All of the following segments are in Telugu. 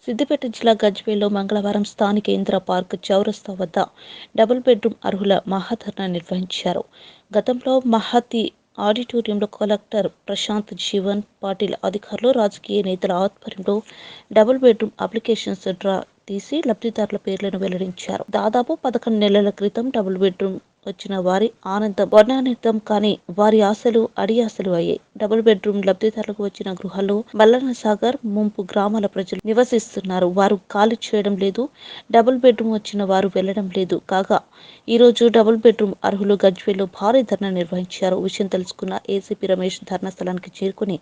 సిద్దిపేట జిల్లా గజ్వేల్లో మంగళవారం స్థానిక ఇందిరా పార్క్ చౌరస్తా వద్ద డబుల్ బెడ్రూమ్ అర్హుల మహాధర్నా నిర్వహించారు. గతంలో మహతి ఆడిటోరియంలో కలెక్టర్ ప్రశాంత్ జీవన్ పాటిల్ అధికారులు, రాజకీయ నేతల ఆధ్వర్యంలో డబుల్ బెడ్రూమ్ అప్లికేషన్స్ డ్రా తీసి లబ్ధిదారుల పేర్లను వెల్లడించారు. దాదాపు 11 నెలల క్రితం డబుల్ బెడ్రూమ్ వచ్చిన వారి ఆనందం వర్ణాతీతం, కానీ వారి ఆశలు అడియాసలు అయ్యాయి. డబుల్ బెడ్రూమ్ లబ్ధిదారులకు వచ్చిన గృహాల్లో మల్లన్న సాగర్ ముంపు గ్రామాల ప్రజలు నివసిస్తున్నారు. వారు ఖాళీ చేయడం లేదు. డబుల్ బెడ్రూమ్ వచ్చిన వారు వెళ్లడం లేదు. కాగా ఈ రోజు డబుల్ బెడ్రూమ్ అర్హులు గజ్వేల్లో భారీ ధర్నా నిర్వహించారు. విషయం తెలుసుకున్న ఏసీపీ రమేష్ ధర్నా స్థలానికి చేరుకుని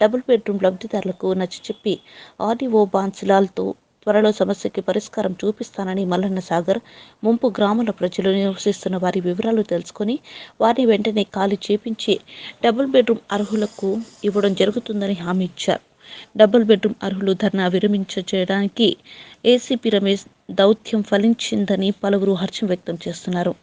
డబుల్ బెడ్రూమ్ లబ్ధిదారులకు నచ్చచెప్పి ఆర్డీఓ బాన్సిలాల్తో త్వరలో సమస్యకి పరిష్కారం చూపిస్తానని, మల్లన్న సాగర్ ముంపు గ్రామాల ప్రజలు నివసిస్తున్న వారి వివరాలు తెలుసుకుని వారిని వెంటనే ఖాళీ చేపించి డబుల్ బెడ్రూమ్ అర్హులకు ఇవ్వడం జరుగుతుందని హామీ ఇచ్చారు. డబుల్ బెడ్రూమ్ అర్హులు ధర్నా విరమించడానికి ఏసీపీ రమేష్ దౌత్యం ఫలించిందని పలువురు హర్షం వ్యక్తం చేస్తున్నారు.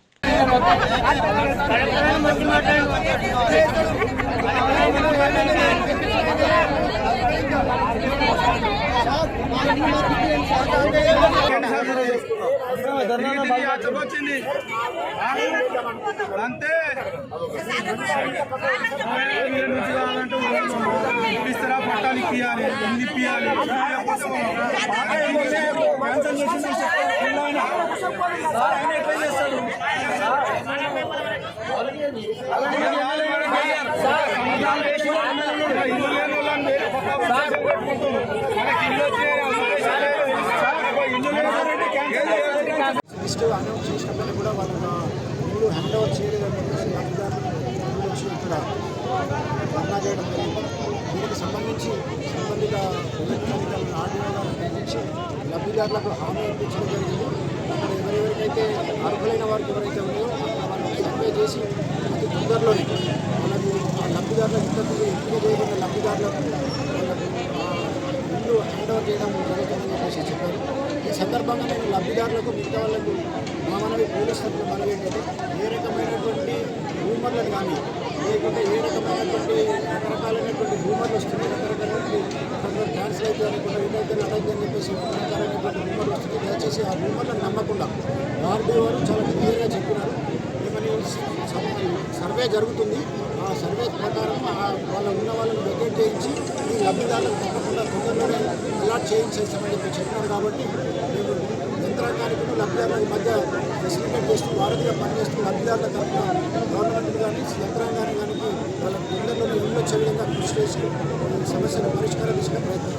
అంతే ఇస్తారా, పట్టాలు ఇప్పియాలి, ఇల్లు ఇప్పియాలి. లిస్ట్ అనౌన్స్ చేసినప్పటికీ కూడా వాళ్ళ ఇల్లు హ్యాండ్ ఓవర్ చేయలేదని చెప్పేసి లబ్ధిదారులు వచ్చి ఇక్కడ ధర్నా చేయడం జరిగింది. దీనికి సంబంధించి సంబంధిత ఉన్నతాధికారులను ఆర్డీఓ గారిని పిలిపించి లబ్ధిదారులకు హామీ ఇప్పించడం జరిగింది. అక్కడ ఎవరెవరికైతే అర్హులైన వారికి ఎవరైతే ఉన్నాయో వాళ్ళని సర్వే చేసి అతి తొందరలోనే వాళ్ళకి ఆ లబ్ధిదారులకు ఇంతకుముందు ఎంపిక చేయబడిన లబ్ధిదారులకు వాళ్ళకు ఇల్లు హ్యాండ్ ఓవర్ చేయడం జరుగుతుందని చెప్పేసి చెప్పారు. ఈ సందర్భంగా నేను లబ్ధిదారులకు మిగతా వాళ్ళకు మా మనవి పోలీసులకు మనవి ఏంటంటే ఏ రకమైనటువంటి రూమర్లను కానీ లేకుంటే ఏ రకమైనటువంటి రకరకాలైనటువంటి రూమర్లు వస్తున్నాయి, రకరకాలైనటువంటి కొందరు క్యాన్సిల్ అయితే అనుకుంటే ఏదైతే అటైంది అని చెప్పేసి రకరకాలైనటువంటి రూమర్లు వస్తున్నాయి. దయచేసి ఆ రూమర్లను నమ్మకుండా ఆర్డీ వారు చాలా క్లియర్గా చెప్పినారు. ఏమని సర్వే జరుగుతుంది, ఆ సర్వే ప్రకారం వాళ్ళ ఉన్న వాళ్ళని వెకేట్ చేయించి ఈ లబ్ధిదారులకు తప్పకుండా తొందరలోనే అలాట్ చేయించేస్తామని చెప్పినారు. కాబట్టి మేము యంత్రాంగానికి లబ్ధిదారుల మధ్య ఫెసిలిటేట్ చేస్తూ వారధిగా పనిచేస్తూ లబ్ధిదారుల తరఫున గవర్నమెంట్ కానీ యంత్రాంగాన్ని కానీ వాళ్ళకి తొందరలోనే ఇల్లు వచ్చే విధంగా కృషి చేసి సమస్యను పరిష్కారం తీసుకునే ప్రయత్నం